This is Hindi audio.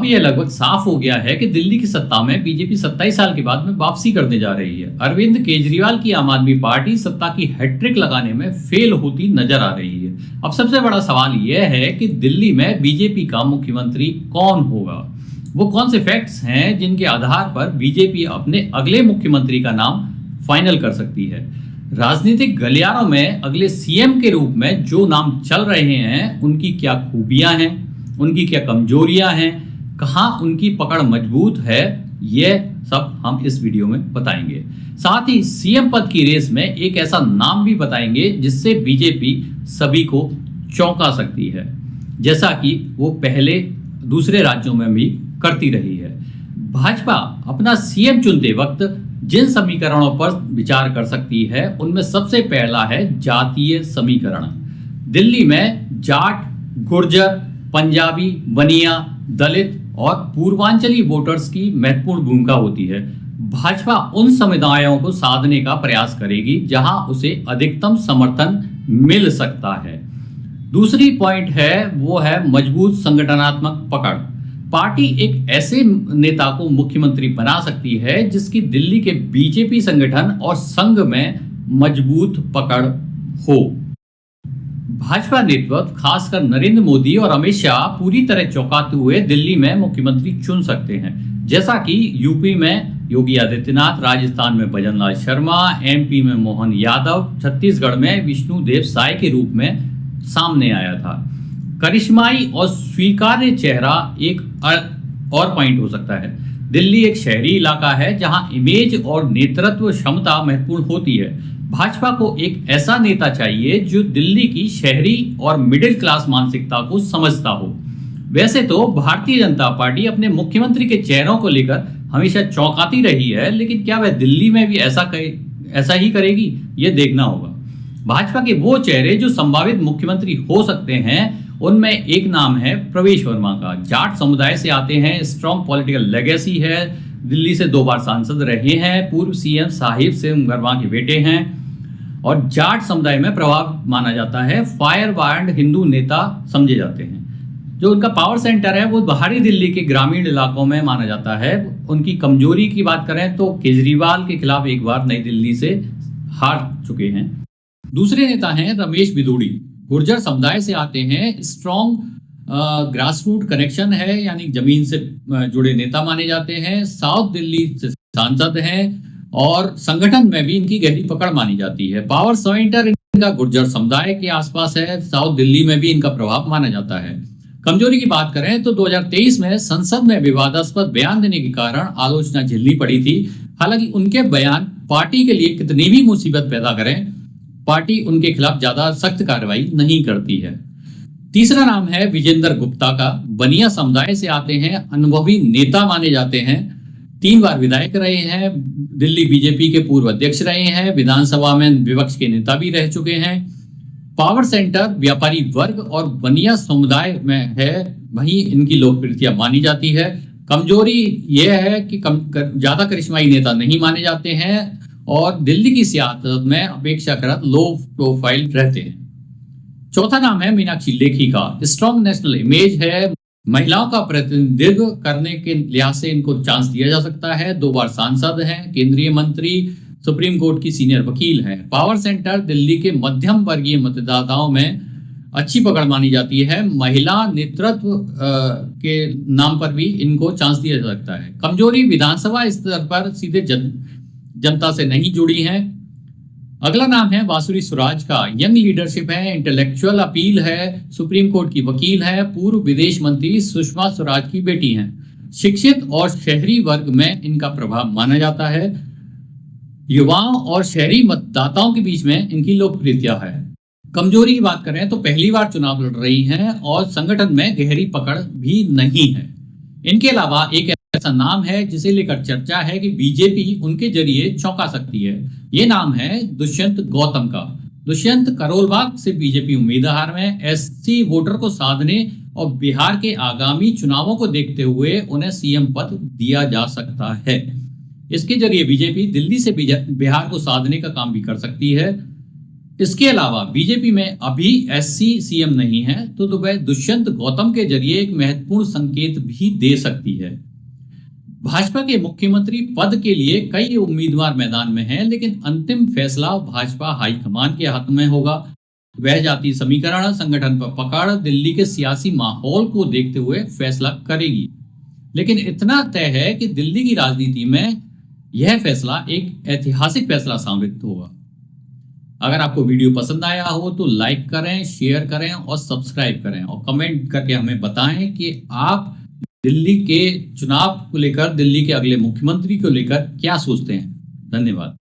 यह लगभग साफ हो गया है कि दिल्ली की सत्ता में बीजेपी 27 साल के बाद में वापसी करने जा रही है। अरविंद केजरीवाल की आम आदमी पार्टी सत्ता की हैट्रिक लगाने में फेल होती नजर आ रही है। अब सबसे बड़ा सवाल यह है कि दिल्ली में बीजेपी का मुख्यमंत्री कौन होगा। वो कौन से फैक्ट्स हैं जिनके आधार पर बीजेपी अपने अगले मुख्यमंत्री का नाम फाइनल कर सकती है। राजनीतिक गलियारों में अगले सीएम के रूप में जो नाम चल रहे हैं उनकी क्या खूबियां हैं, उनकी क्या कमजोरियां हैं, कहां उनकी पकड़ मजबूत है, यह सब हम इस वीडियो में बताएंगे। साथ ही सीएम पद की रेस में एक ऐसा नाम भी बताएंगे जिससे बीजेपी सभी को चौंका सकती है, जैसा कि वो पहले दूसरे राज्यों में भी करती रही है। भाजपा अपना सीएम चुनते वक्त जिन समीकरणों पर विचार कर सकती है उनमें सबसे पहला है जातीय समीकरण। दिल्ली में जाट, गुर्जर, पंजाबी, बनिया, दलित और पूर्वांचली वोटर्स की महत्वपूर्ण भूमिका होती है। भाजपा उन समुदायों को साधने का प्रयास करेगी जहां उसे अधिकतम समर्थन मिल सकता है। दूसरी पॉइंट है वो है मजबूत संगठनात्मक पकड़। पार्टी एक ऐसे नेता को मुख्यमंत्री बना सकती है जिसकी दिल्ली के बीजेपी संगठन और संघ में मजबूत पकड़ हो। भाजपा नेतृत्व खासकर नरेंद्र मोदी और अमित शाह पूरी तरह चौंकाते हुए दिल्ली में मुख्यमंत्री चुन सकते हैं, जैसा कि यूपी में योगी आदित्यनाथ, राजस्थान में भजनलाल शर्मा, एमपी में मोहन यादव, छत्तीसगढ़ में विष्णुदेव साय के रूप में सामने आया था। करिश्माई और स्वीकार्य चेहरा एक और पॉइंट हो सकता है। दिल्ली एक शहरी इलाका है जहां इमेज और नेतृत्व क्षमता महत्वपूर्ण होती है। भाजपा को एक ऐसा नेता चाहिए जो दिल्ली की शहरी और मिडिल क्लास मानसिकता को समझता हो। वैसे तो भारतीय जनता पार्टी अपने मुख्यमंत्री के चेहरों को लेकर हमेशा चौंकाती रही है, लेकिन क्या वह दिल्ली में भी ऐसा ही करेगी, यह देखना होगा। भाजपा के वो चेहरे जो संभावित मुख्यमंत्री हो सकते हैं उनमें एक नाम है प्रवेश वर्मा का। जाट समुदाय से आते हैं, स्ट्रॉन्ग पॉलिटिकल लेगेसी है, दिल्ली से 2 बार सांसद रहे हैं, पूर्व सीएम साहिब सिंह वर्मा के बेटे हैं और जाट समुदाय में प्रभाव माना जाता है। फायर ब्रांड हिंदू नेता समझे जाते हैं। जो उनका पावर सेंटर है वो बाहरी दिल्ली के ग्रामीण इलाकों में माना जाता है। उनकी कमजोरी की बात करें तो केजरीवाल के खिलाफ एक बार नई दिल्ली से हार चुके हैं। दूसरे नेता हैं रमेश बिधूड़ी। गुर्जर समुदाय से आते हैं, स्ट्रॉन्ग ग्रासरूट कनेक्शन है, यानी जमीन से जुड़े नेता माने जाते हैं। साउथ दिल्ली से सांसद हैं और संगठन में भी इनकी गहरी पकड़ मानी जाती है। पावर सेंटर इनका गुर्जर समुदाय के आसपास है, साउथ दिल्ली में भी इनका प्रभाव माना जाता है। कमजोरी की बात करें तो 2023 में संसद में विवादास्पद बयान देने के कारण आलोचना झेलनी पड़ी थी। हालांकि उनके बयान पार्टी के लिए कितनी भी मुसीबत पैदा करें, पार्टी उनके खिलाफ ज्यादा सख्त कार्रवाई नहीं करती है। तीसरा नाम है विजेंद्र गुप्ता का। बनिया समुदाय से आते हैं, अनुभवी नेता माने जाते हैं, 3 बार विधायक रहे हैं, दिल्ली बीजेपी के पूर्व अध्यक्ष रहे हैं, विधानसभा में विपक्ष के नेता भी रह चुके हैं। पावर सेंटर व्यापारी वर्ग और बनिया समुदाय में है, वहीं इनकी लोकप्रियता मानी जाती है। कमजोरी यह है कि ज्यादा करिश्माई नेता नहीं माने जाते हैं और दिल्ली की सियासत में अपेक्षाकृत लो प्रोफाइल रहते हैं। चौथा नाम है मीनाक्षी लेखी का। स्ट्रॉन्ग नेशनल इमेज है, महिलाओं का प्रतिनिधित्व करने के लिहाज से इनको चांस दिया जा सकता है। 2 बार सांसद हैं, केंद्रीय मंत्री, सुप्रीम कोर्ट की सीनियर वकील हैं। पावर सेंटर दिल्ली के मध्यम वर्गीय मतदाताओं में अच्छी पकड़ मानी जाती है। महिला नेतृत्व के नाम पर भी इनको चांस दिया जा सकता है। कमजोरी विधानसभा स्तर पर सीधे जनता से नहीं जुड़ी हैं। अगला नाम है बांसुरी स्वराज का। यंग लीडरशिप है, इंटेलेक्चुअल अपील है, सुप्रीम कोर्ट की वकील है, पूर्व विदेश मंत्री सुषमा स्वराज की बेटी हैं। शिक्षित और शहरी वर्ग में इनका प्रभाव माना जाता है। युवाओं और शहरी मतदाताओं के बीच में इनकी लोकप्रियता है। कमजोरी की बात करें तो पहली बार चुनाव लड़ रही हैं और संगठन में गहरी पकड़ भी नहीं है। इनके अलावा एक ऐसा नाम है जिसे लेकर चर्चा है कि बीजेपी उनके जरिए चौंका सकती है। ये नाम है दुष्यंत गौतम का। दुष्यंत करोलबाग से बीजेपी उम्मीदवार में एससी वोटर को साधने और बिहार के आगामी चुनावों को देखते हुए उन्हें सीएम पद दिया जा सकता है। इसके जरिए बीजेपी दिल्ली से बिहार को साधने का काम भी कर सकती है। इसके अलावा बीजेपी में अभी एससी सीएम नहीं है, तो वह दुष्यंत गौतम के जरिए एक महत्वपूर्ण संकेत भी दे सकती है। भाजपा के मुख्यमंत्री पद के लिए कई उम्मीदवार मैदान में हैं, लेकिन अंतिम फैसला भाजपा हाईकमान के हाथ में होगा। वह जाति समीकरण, संगठन पर पकड़, दिल्ली के सियासी माहौल को देखते हुए फैसला करेगी। लेकिन इतना तय है कि दिल्ली की राजनीति में यह फैसला एक ऐतिहासिक फैसला साबित होगा। अगर आपको वीडियो पसंद आया हो तो लाइक करें, शेयर करें और सब्सक्राइब करें, और कमेंट करके हमें बताएं कि आप दिल्ली के चुनाव को लेकर, दिल्ली के अगले मुख्यमंत्री को लेकर क्या सोचते हैं। धन्यवाद।